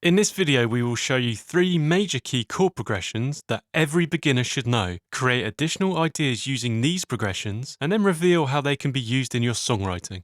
In this video, we will show you 3 major key chord progressions that every beginner should know, create additional ideas using these progressions, and then reveal how they can be used in your songwriting.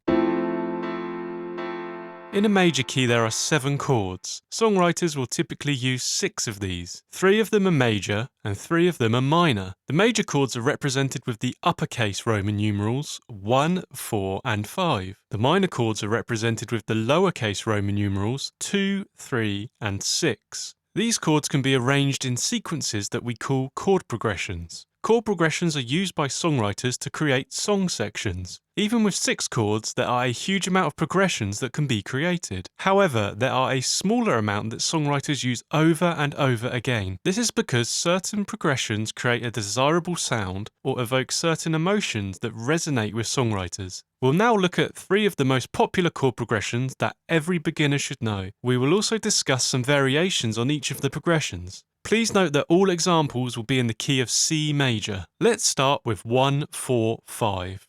In a major key, there are 7 chords. Songwriters will typically use 6 of these. 3 of them are major, and 3 of them are minor. The major chords are represented with the uppercase Roman numerals 1, 4, and 5. The minor chords are represented with the lowercase Roman numerals 2, 3, and 6. These chords can be arranged in sequences that we call chord progressions. Chord progressions are used by songwriters to create song sections. Even with 6 chords, there are a huge amount of progressions that can be created. However, there are a smaller amount that songwriters use over and over again. This is because certain progressions create a desirable sound or evoke certain emotions that resonate with songwriters. We'll now look at 3 of the most popular chord progressions that every beginner should know. We will also discuss some variations on each of the progressions. Please note that all examples will be in the key of C major. Let's start with 1, 4, 5.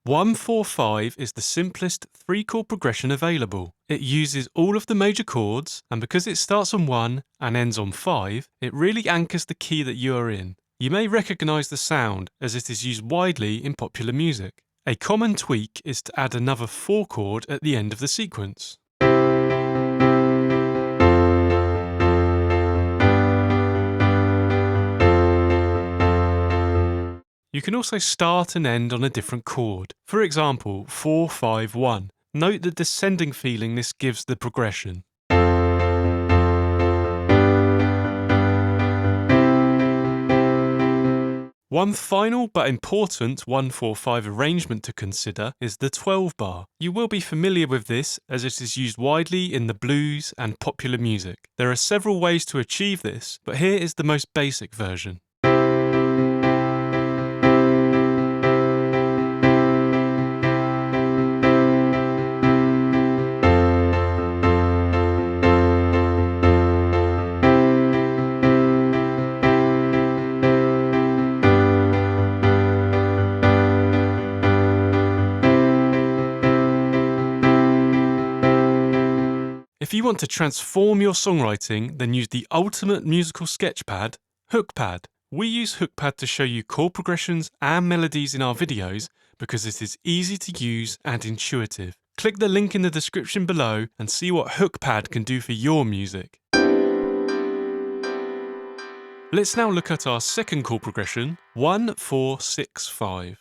One, 4, 5 is the simplest 3-chord progression available. It uses all of the major chords, and because it starts on 1 and ends on 5, it really anchors the key that you are in. You may recognize the sound, as it is used widely in popular music. A common tweak is to add another 4 chord at the end of the sequence. You can also start and end on a different chord. For example, 4, 5, 1. Note the descending feeling this gives the progression. One final but important 1, 4, 5 arrangement to consider is the 12 bar. You will be familiar with this as it is used widely in the blues and popular music. There are several ways to achieve this, but here is the most basic version. If you want to transform your songwriting, then use the ultimate musical sketchpad, HookPad. We use HookPad to show you chord progressions and melodies in our videos because it is easy to use and intuitive. Click the link in the description below and see what HookPad can do for your music. Let's now look at our second chord progression, 1, 4, 6, 5.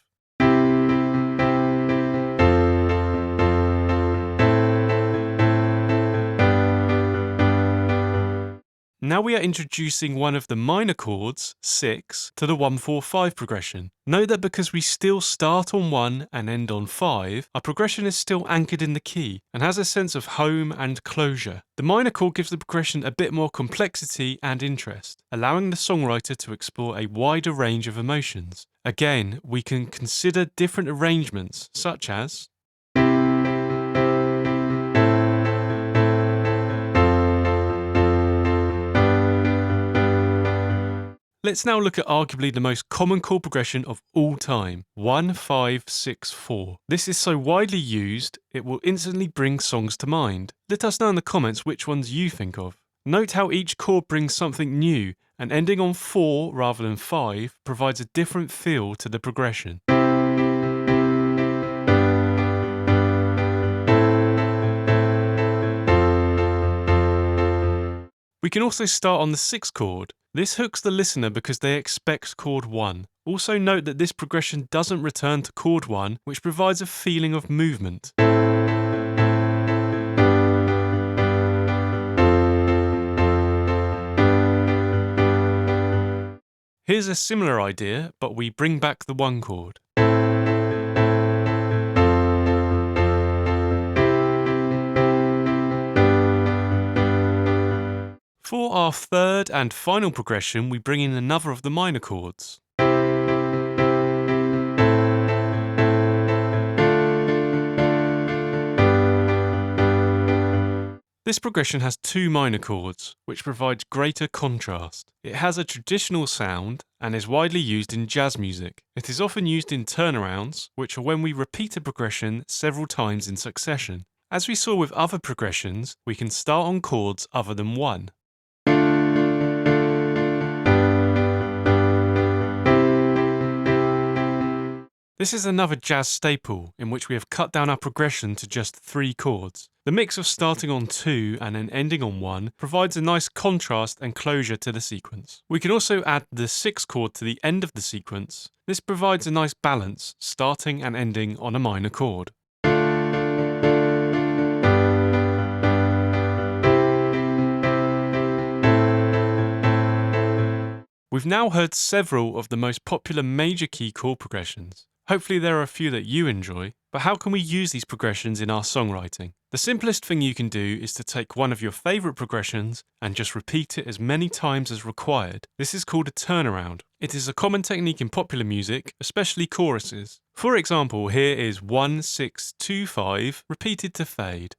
Now we are introducing one of the minor chords, 6, to the 1, 4, 5 progression. Note that because we still start on 1 and end on 5, our progression is still anchored in the key and has a sense of home and closure. The minor chord gives the progression a bit more complexity and interest, allowing the songwriter to explore a wider range of emotions. Again, we can consider different arrangements, such as Let's now look at arguably the most common chord progression of all time, 1, 5, 6, 4. This is so widely used, it will instantly bring songs to mind. Let us know in the comments which ones you think of. Note how each chord brings something new, and ending on 4 rather than 5 provides a different feel to the progression. We can also start on the 6th chord. This hooks the listener because they expect chord 1. Also note that this progression doesn't return to chord 1, which provides a feeling of movement. Here's a similar idea, but we bring back the 1 chord. For our third and final progression, we bring in another of the minor chords. This progression has 2 minor chords, which provides greater contrast. It has a traditional sound and is widely used in jazz music. It is often used in turnarounds, which are when we repeat a progression several times in succession. As we saw with other progressions, we can start on chords other than 1. This is another jazz staple in which we have cut down our progression to just 3 chords. The mix of starting on 2 and then ending on 1 provides a nice contrast and closure to the sequence. We can also add the 6th chord to the end of the sequence. This provides a nice balance, starting and ending on a minor chord. We've now heard several of the most popular major key chord progressions. Hopefully there are a few that you enjoy, but how can we use these progressions in our songwriting? The simplest thing you can do is to take one of your favourite progressions and just repeat it as many times as required. This is called a turnaround. It is a common technique in popular music, especially choruses. For example, here is 1-6-2-5 repeated to fade.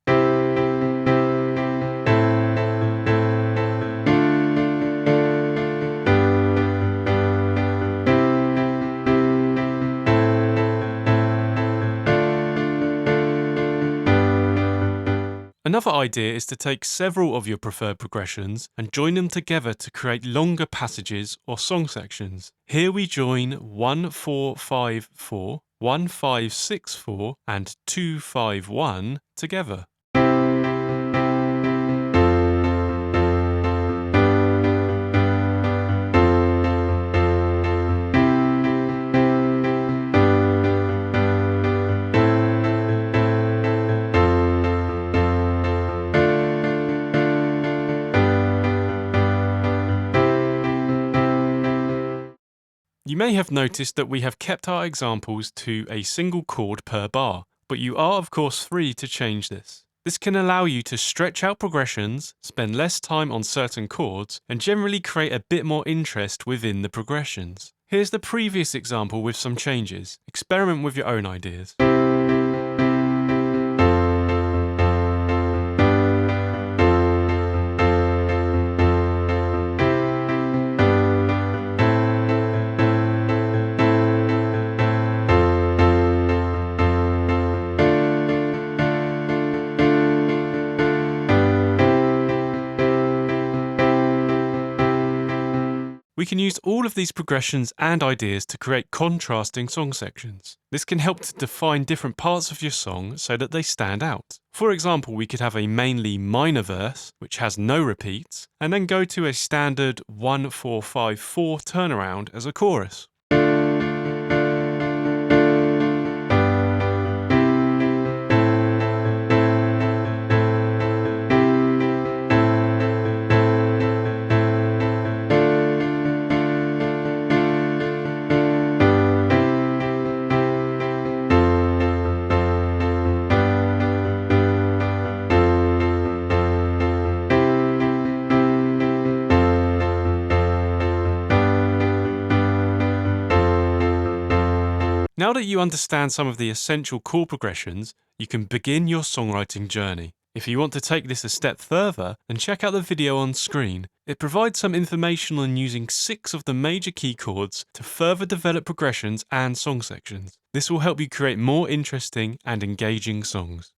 Another idea is to take several of your preferred progressions and join them together to create longer passages or song sections. Here we join 1-4-5-4, 1-5-6-4 and 2-5-1 together. You may have noticed that we have kept our examples to a single chord per bar, but you are of course free to change this. This can allow you to stretch out progressions, spend less time on certain chords, and generally create a bit more interest within the progressions. Here's the previous example with some changes. Experiment with your own ideas. We can use all of these progressions and ideas to create contrasting song sections. This can help to define different parts of your song so that they stand out. For example, we could have a mainly minor verse, which has no repeats, and then go to a standard 1-4-5-4 turnaround as a chorus. Now that you understand some of the essential chord progressions, you can begin your songwriting journey. If you want to take this a step further, then check out the video on screen. It provides some information on using 6 of the major key chords to further develop progressions and song sections. This will help you create more interesting and engaging songs.